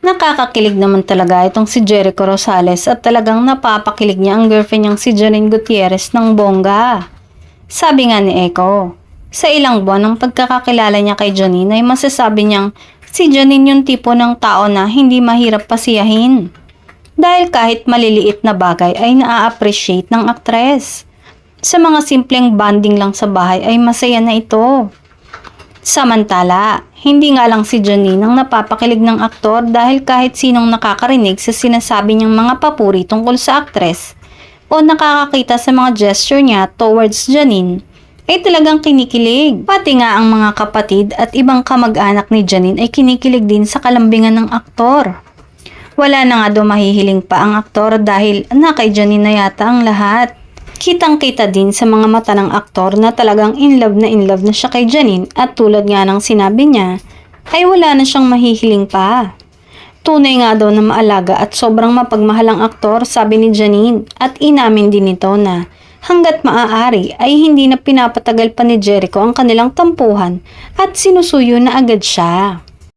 Nakakakilig naman talaga itong si Jericho Rosales at talagang napapakilig niya ang girlfriend niyang si Janine Gutierrez ng bongga. Sabi nga ni Echo, sa ilang buwan ng pagkakakilala niya kay Janine ay masasabi niyang si Janine yung tipo ng tao na hindi mahirap pasiyahin. Dahil kahit maliliit na bagay ay naa-appreciate ng aktres. Sa mga simpleng bonding lang sa bahay ay masaya na ito. Samantala, hindi nga lang si Janine ang napapakilig ng aktor dahil kahit sinong nakakarinig sa sinasabi niyang mga papuri tungkol sa aktres o nakakakita sa mga gesture niya towards Janine ay talagang kinikilig. Pati nga ang mga kapatid at ibang kamag-anak ni Janine ay kinikilig din sa kalambingan ng aktor. Wala na nga daw mahihiling pa ang aktor dahil na kay Janine na yata ang lahat. Kitang-kita din sa mga mata ng aktor na talagang in love na siya kay Janine at tulad nga ng sinabi niya, ay wala na siyang mahihiling pa. Tunay nga daw na maalaga at sobrang mapagmahal ang aktor, sabi ni Janine, at inamin din nito na hanggat maaari ay hindi na pinapatagal pa ni Jericho ang kanilang tampuhan at sinusuyo na agad siya.